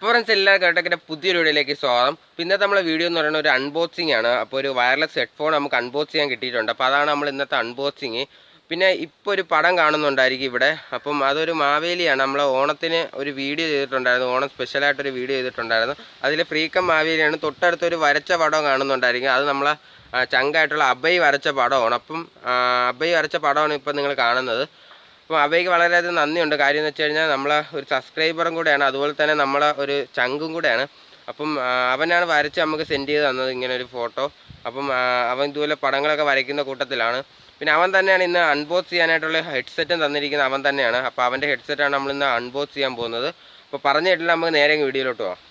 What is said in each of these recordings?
അപ്പോൾ ഫ്രണ്ട്സ് എല്ലാവരും കേട്ടൊക്കെ പുതിയൊരു വീഡിയോയിലേക്ക് സ്വാഗതം. ഇന്നത്തെ നമ്മളെ വീഡിയോ എന്ന് പറയുന്നത് ഒരു അൺബോക്സിംഗ് ആണ്. അപ്പോൾ ഒരു വയർലെസ് ഹെഡ്ഫോൺ നമുക്ക് അൺബോക്സ് ചെയ്യാൻ കിട്ടിയിട്ടുണ്ട്. അപ്പോൾ അതാണ് നമ്മൾ ഇന്നത്തെ അൺബോക്സിങ്. പിന്നെ ഇപ്പോൾ ഒരു പടം കാണുന്നുണ്ടായിരിക്കും ഇവിടെ. അപ്പം അതൊരു മാവേലിയാണ്. നമ്മൾ ഓണത്തിന് ഒരു വീഡിയോ ചെയ്തിട്ടുണ്ടായിരുന്നു, ഓണം സ്പെഷ്യലായിട്ടൊരു വീഡിയോ ചെയ്തിട്ടുണ്ടായിരുന്നു. അതിൽ ഫ്രീക്കം മാവേലിയാണ്. തൊട്ടടുത്തൊരു വരച്ച പടം കാണുന്നുണ്ടായിരിക്കും. അത് നമ്മളെ ചങ്കായിട്ടുള്ള അഭയ് വരച്ച പടമാണ്. അപ്പം അഭയ് വരച്ച പടമാണ് ഇപ്പം നിങ്ങൾ കാണുന്നത്. അപ്പോൾ അവയ്ക്ക് വളരെയധികം നന്ദിയുണ്ട്. കാര്യം എന്ന് വെച്ച് കഴിഞ്ഞാൽ നമ്മളെ ഒരു സബ്സ്ക്രൈബറും കൂടെയാണ്, അതുപോലെ തന്നെ നമ്മളെ ഒരു ചങ്കും കൂടെയാണ്. അപ്പം അവനാണ് വരച്ച് നമുക്ക് സെൻഡ് ചെയ്ത് തന്നത് ഇങ്ങനെ ഒരു ഫോട്ടോ. അപ്പം അവൻ ഇതുപോലെ പടങ്ങളൊക്കെ വരയ്ക്കുന്ന കൂട്ടത്തിലാണ്. പിന്നെ അവൻ തന്നെയാണ് ഇന്ന് അൺബോക്സ് ചെയ്യാനായിട്ടുള്ള ഹെഡ്സെറ്റും തന്നിരിക്കുന്നത് അവൻ തന്നെയാണ്. അപ്പോൾ അവൻ്റെ ഹെഡ്സെറ്റാണ് നമ്മളിന്ന് അൺബോക്സ് ചെയ്യാൻ പോകുന്നത്. അപ്പോൾ പറഞ്ഞു കേട്ടില്ല, നമുക്ക് നേരെ വീഡിയോയിലോട്ട് പോകാം.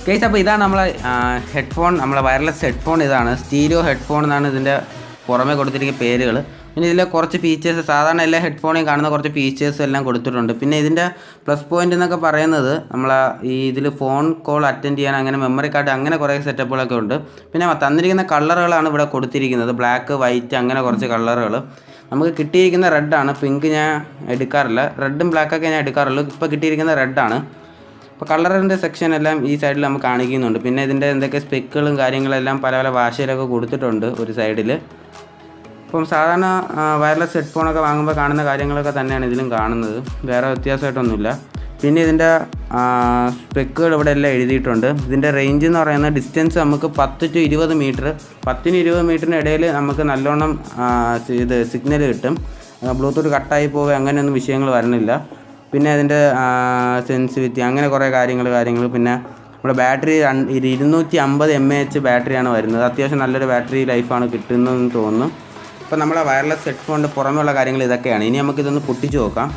കേസ് അപ്പോൾ ഇതാണ് നമ്മളെ ഹെഡ്ഫോൺ, നമ്മളെ വയർലെസ് ഹെഡ്ഫോൺ. ഇതാണ് സ്റ്റീരിയോ ഹെഡ്ഫോൺ എന്നാണ് ഇതിൻ്റെ പുറമെ കൊടുത്തിരിക്കുന്ന പേരുകൾ. പിന്നെ ഇതിലെ കുറച്ച് ഫീച്ചേഴ്സ്, സാധാരണ എല്ലാ ഹെഡ്ഫോണിൽ കാണുന്ന കുറച്ച് ഫീച്ചേഴ്സ് എല്ലാം കൊടുത്തിട്ടുണ്ട്. പിന്നെ ഇതിൻ്റെ പ്ലസ് പോയിൻ്റ് എന്നൊക്കെ പറയുന്നത് നമ്മളെ ഇതിൽ ഫോൺ കോൾ അറ്റൻഡ് ചെയ്യാൻ അങ്ങനെ മെമ്മറി കാർഡ് അങ്ങനെ കുറേ സെറ്റപ്പുകളൊക്കെ ഉണ്ട്. പിന്നെ തന്നിരിക്കുന്ന കളറുകളാണ് ഇവിടെ കൊടുത്തിരിക്കുന്നത്, ബ്ലാക്ക്, വൈറ്റ്, അങ്ങനെ കുറച്ച് കളറുകൾ. നമുക്ക് കിട്ടിയിരിക്കുന്ന റെഡാണ്, പിങ്ക് ഞാൻ എടുക്കാറില്ല. റെഡും ബ്ലാക്കൊക്കെ ഞാൻ എടുക്കാറുള്ളൂ. ഇപ്പോൾ കിട്ടിയിരിക്കുന്ന റെഡാണ്. അപ്പോൾ കളറിൻ്റെ സെക്ഷൻ എല്ലാം ഈ സൈഡിൽ നമുക്ക് കാണിക്കുന്നുണ്ട്. പിന്നെ ഇതിൻ്റെ എന്തൊക്കെ സ്പെക്കുകളും കാര്യങ്ങളെല്ലാം പല പല ഭാഷയിലൊക്കെ കൊടുത്തിട്ടുണ്ട് ഒരു സൈഡിൽ. ഇപ്പം സാധാരണ വയർലെസ് ഹെഡ്ഫോണൊക്കെ വാങ്ങുമ്പോൾ കാണുന്ന കാര്യങ്ങളൊക്കെ തന്നെയാണ് ഇതിലും കാണുന്നത്, വേറെ വ്യത്യാസമായിട്ടൊന്നുമില്ല. പിന്നെ ഇതിൻ്റെ സ്പെക്കുകൾ ഇവിടെ എല്ലാം എഴുതിയിട്ടുണ്ട്. ഇതിൻ്റെ റേഞ്ച് എന്ന് പറയുന്നത് ഡിസ്റ്റൻസ് നമുക്ക് 10 to 20 മീറ്റർ, 10 to 20 മീറ്ററിന് ഇടയിൽ നമുക്ക് നല്ലോണം ഇത് സിഗ്നൽ കിട്ടും. ബ്ലൂടൂത്ത് കട്ടായി പോവുക അങ്ങനെയൊന്നും വിഷയങ്ങൾ വരണില്ല. പിന്നെ അതിൻ്റെ സെൻസിറ്റിവിറ്റി അങ്ങനെ കുറേ കാര്യങ്ങൾ. പിന്നെ നമ്മുടെ ബാറ്ററി 250 mAh ബാറ്ററിയാണ് വരുന്നത്. അത്യാവശ്യം നല്ലൊരു ബാറ്ററി ലൈഫാണ് കിട്ടുന്നതെന്ന് തോന്നുന്നു. അപ്പോൾ നമ്മളെ വയർലെസ് ഹെഡ്ഫോണിൻ്റെ പുറമെയുള്ള കാര്യങ്ങൾ ഇതൊക്കെയാണ്. ഇനി നമുക്കിതൊന്ന് പൊട്ടിച്ച് നോക്കാം.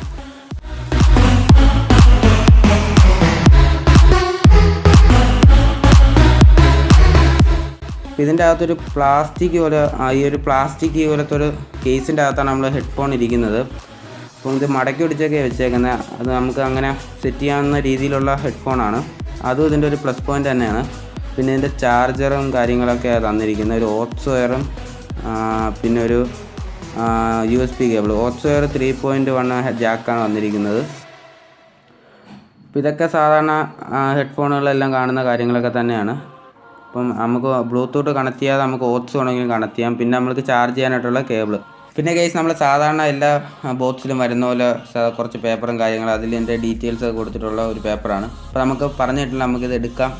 ഇതിൻ്റെ അകത്തൊരു പ്ലാസ്റ്റിക് പോലെ, ഈ ഒരു പ്ലാസ്റ്റിക് പോലത്തെ ഒരു കേസിൻ്റെ അകത്താണ് നമ്മൾ ഹെഡ്ഫോൺ ഇരിക്കുന്നത്. അപ്പോൾ ഇത് മടക്കി പിടിച്ചൊക്കെ വെച്ചേക്കുന്നത്. അത് നമുക്ക് അങ്ങനെ സെറ്റ് ചെയ്യാവുന്ന രീതിയിലുള്ള ഹെഡ്ഫോണാണ്. അതും ഇതിൻ്റെ ഒരു പ്ലസ് പോയിൻ്റ് തന്നെയാണ്. പിന്നെ ഇതിൻ്റെ ചാർജറും കാര്യങ്ങളൊക്കെ തന്നിരിക്കുന്നത്, ഒരു ഓട്സ് വയറും പിന്നെ ഒരു USB കേബിൾ. ഓട്സ് വയർ 3.1 ജാക്കാണ് വന്നിരിക്കുന്നത്. അപ്പോൾ ഇതൊക്കെ സാധാരണ ഹെഡ്ഫോണുകളെല്ലാം കാണുന്ന കാര്യങ്ങളൊക്കെ തന്നെയാണ്. അപ്പം നമുക്ക് ബ്ലൂടൂത്ത് കണക്ട് ചെയ്യാതെ നമുക്ക് ഓട്സ് വേണമെങ്കിലും കണക്ട് ചെയ്യാം. പിന്നെ നമുക്ക് ചാർജ് ചെയ്യാനായിട്ടുള്ള കേബിൾ. പിന്നെ കേസ് നമ്മൾ സാധാരണ എല്ലാ ബോക്സിലും വരുന്ന പോലെ കുറച്ച് പേപ്പറും കാര്യങ്ങളും അതിൻ്റെ ഡീറ്റെയിൽസ് ഒക്കെ കൊടുത്തിട്ടുള്ള ഒരു പേപ്പറാണ്. അപ്പോൾ നമുക്ക് പറഞ്ഞിട്ടില്ല, നമുക്കിത് എടുക്കാം.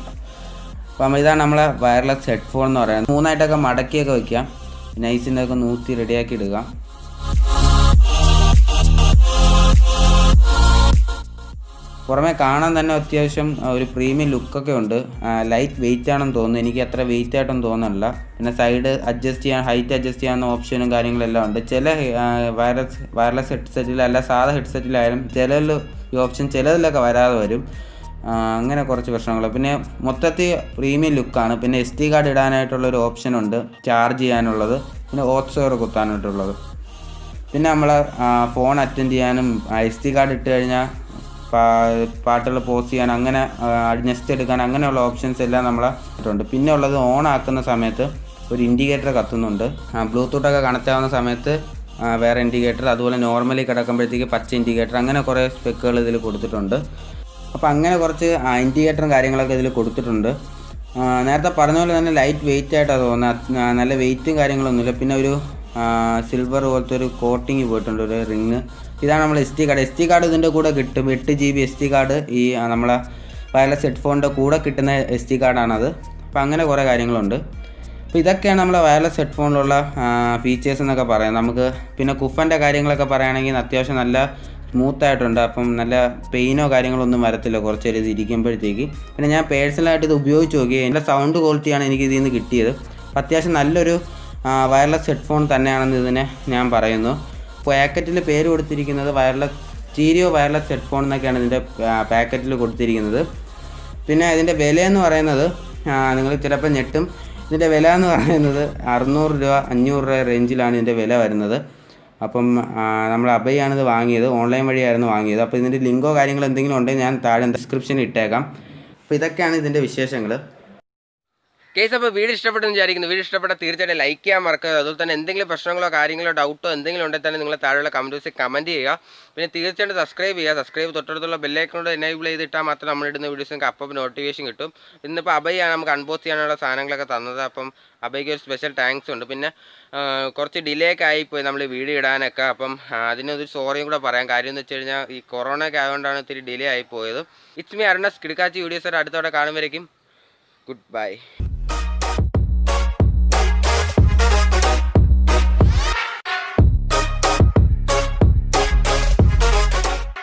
അപ്പം ഇതാണ് നമ്മളെ വയർലെസ് ഹെഡ്ഫോൺ എന്ന് പറയുന്നത്. 3ആയിട്ടൊക്കെ മടക്കിയൊക്കെ വയ്ക്കാം, നൈസിൻ്റെ ഒക്കെ നൂത്തി റെഡിയാക്കി ഇടുക. പുറമെ കാണാൻ തന്നെ അത്യാവശ്യം ഒരു പ്രീമിയം ലുക്കൊക്കെ ഉണ്ട്. ലൈറ്റ് വെയിറ്റ് ആണെന്ന് തോന്നുന്നു, എനിക്ക് അത്ര വെയിറ്റ് ആയിട്ടൊന്നും തോന്നുന്നില്ല. പിന്നെ സൈഡ് അഡ്ജസ്റ്റ് ചെയ്യാൻ, ഹൈറ്റ് അഡ്ജസ്റ്റ് ചെയ്യാവുന്ന ഓപ്ഷനും കാര്യങ്ങളെല്ലാം ഉണ്ട്. ചില വയർലെസ് ഹെഡ്സെറ്റിൽ, അല്ല സാധാ ഹെഡ്സെറ്റിലായാലും ചിലതിൽ ഈ ഓപ്ഷൻ ചിലതിലൊക്കെ വരാതെ വരും. അങ്ങനെ കുറച്ച് പ്രശ്നങ്ങൾ. പിന്നെ മൊത്തത്തിൽ പ്രീമിയം ലുക്കാണ്. പിന്നെ SD കാർഡ് ഇടാനായിട്ടുള്ളൊരു ഓപ്ഷനുണ്ട്, ചാർജ് ചെയ്യാനുള്ളത്. പിന്നെ ഓട്സ് വയർ കുത്താനായിട്ടുള്ളത്. പിന്നെ നമ്മൾ ഫോൺ അറ്റൻഡ് ചെയ്യാനും SD കാർഡ് ഇട്ട് കഴിഞ്ഞാൽ പാട്ടുകൾ പോസ് ചെയ്യാൻ, അങ്ങനെ നെസ്റ്റ് എടുക്കാൻ, അങ്ങനെയുള്ള ഓപ്ഷൻസ് എല്ലാം നമ്മളുണ്ട്. പിന്നെ ഉള്ളത് ഓൺ ആക്കുന്ന സമയത്ത് ഒരു ഇൻഡിക്കേറ്റർ കത്തുന്നുണ്ട്. ബ്ലൂടൂത്തൊക്കെ കണക്റ്റ് ആവുന്ന സമയത്ത് വേറെ ഇൻഡിക്കേറ്റർ, അതുപോലെ നോർമലി കിടക്കുമ്പോഴത്തേക്ക് പച്ച ഇൻഡിക്കേറ്റർ, അങ്ങനെ കുറേ സ്പെക്കുകൾ ഇതിൽ കൊടുത്തിട്ടുണ്ട്. അപ്പോൾ അങ്ങനെ കുറച്ച് ഇൻഡിക്കേറ്ററും കാര്യങ്ങളൊക്കെ ഇതിൽ കൊടുത്തിട്ടുണ്ട്. നേരത്തെ പറഞ്ഞ പോലെ തന്നെ ലൈറ്റ് വെയിറ്റ് ആയിട്ടാണ് തോന്നുന്നത്, നല്ല വെയിറ്റും കാര്യങ്ങളൊന്നുമില്ല. പിന്നെ ഒരു സിൽവർ പോലത്തെ ഒരു കോട്ടിങ് പോയിട്ടുണ്ട്, ഒരു റിങ്. ഇതാണ് നമ്മൾ SD കാർഡ് ഇതിൻ്റെ കൂടെ കിട്ടും. 8 GB SD കാർഡ് ഈ നമ്മളെ വയർലെസ് ഹെഡ്ഫോണിൻ്റെ കൂടെ കിട്ടുന്ന SD കാർഡാണത്. അപ്പോൾ അങ്ങനെ കുറേ കാര്യങ്ങളുണ്ട്. അപ്പോൾ ഇതൊക്കെയാണ് നമ്മളെ വയർലെസ് ഹെഡ്ഫോണിലുള്ള ഫീച്ചേഴ്സ് എന്നൊക്കെ പറയാം. നമുക്ക് പിന്നെ കുഫൻ്റെ കാര്യങ്ങളൊക്കെ പറയുകയാണെങ്കിൽ അത്യാവശ്യം നല്ല സ്മൂത്തായിട്ടുണ്ട്. അപ്പം നല്ല പെയിനോ കാര്യങ്ങളോ ഒന്നും വരത്തില്ല കുറച്ച് നേരം ഇത് ഇരിക്കുമ്പോഴത്തേക്ക്. പിന്നെ ഞാൻ പേഴ്സണലായിട്ട് ഇത് ഉപയോഗിച്ച് നോക്കി, എൻ്റെ സൗണ്ട് ക്വാളിറ്റിയാണ് എനിക്ക് ഇതിൽ നിന്ന് കിട്ടിയത്. അപ്പോൾ അത്യാവശ്യം നല്ലൊരു വയർലെസ് ഹെഡ്ഫോൺ തന്നെയാണെന്ന് ഇതിനെ ഞാൻ പറയുന്നു. പാക്കറ്റിൽ പേര് കൊടുത്തിരിക്കുന്നത് സ്റ്റീരിയോ വയർലെസ് ഹെഡ്ഫോൺ എന്നൊക്കെയാണ് ഇതിൻ്റെ പാക്കറ്റിൽ കൊടുത്തിരിക്കുന്നത്. പിന്നെ ഇതിൻ്റെ വിലയെന്ന് പറയുന്നത് നിങ്ങൾ ചിലപ്പോൾ ഞെട്ടും. ഇതിൻ്റെ വില എന്ന് പറയുന്നത് 600 രൂപ 500 രൂപ റേഞ്ചിലാണ് ഇതിൻ്റെ വില വരുന്നത്. അപ്പം നമ്മൾ അബൈയാണിത് വാങ്ങിയത്, ഓൺലൈൻ വഴിയായിരുന്നു വാങ്ങിയത്. അപ്പോൾ ഇതിൻ്റെ ലിങ്കോ കാര്യങ്ങളോ എന്തെങ്കിലും ഉണ്ടെങ്കിൽ ഞാൻ താഴെ ഡിസ്ക്രിപ്ഷനിൽ ഇട്ടേക്കാം. അപ്പോൾ ഇതൊക്കെയാണ് ഇതിൻ്റെ വിശേഷങ്ങൾ. കേസ് അപ്പോൾ വീഡിയോ ഇഷ്ടപ്പെട്ടെന്ന് വിചാരിക്കുന്നു. വീഡിയോ ഇഷ്ടപ്പെട്ടാൽ തീർച്ചയായിട്ടും ലൈക്ക് ചെയ്യാൻ മറക്കരുത്. അതുപോലെ തന്നെ എന്തെങ്കിലും പ്രശ്നങ്ങളോ കാര്യങ്ങളോ ഡൗട്ടോ എന്തെങ്കിലും ഉണ്ടെങ്കിൽ തന്നെ നിങ്ങൾ താഴെയുള്ള കമൻറ്റ് ബോക്സിൽ കമൻറ്റ് ചെയ്യുക. പിന്നെ തീർച്ചയായിട്ടും സബ്സ്ക്രൈബ് ചെയ്യുക. സബ്സ്ക്രൈബ് തൊട്ടടുത്തുള്ള ബെല്ലൈക്കണോട് എനേബിൾ ചെയ്തിട്ടാൽ മാത്രം നമ്മളിടുന്ന വീഡിയോസ് നിങ്ങൾക്ക് അപ്പോൾ നോട്ടിഫിക്കേഷൻ കിട്ടും. ഇന്നിപ്പോൾ അബൈയാണ് നമുക്ക് അൺബോക്സ് ചെയ്യാനുള്ള സാധനങ്ങളൊക്കെ തന്നത്. അപ്പം അബൈക്ക് ഒരു സ്പെഷ്യൽ താങ്ക്സ് ഉണ്ട്. പിന്നെ കുറച്ച് ഡിലേ ഒക്കെ ആയിപ്പോയി നമ്മൾ വീഡിയോ ഇടാനൊക്കെ. അപ്പം അതിനൊരു സോറിയും കൂടെ പറയാം. കാര്യം എന്ന് വെച്ച് കഴിഞ്ഞാൽ ഈ കൊറോണ ഒക്കെ ആയതുകൊണ്ടാണ് ഇത്തിരി ഡിലേ ആയിപ്പോയത്. It's me Arun S. കിടക്കാച്ചി വീഡിയോസ് അടുത്തോടെ കാണുമ്പോഴേക്കും ഗുഡ് ബൈ.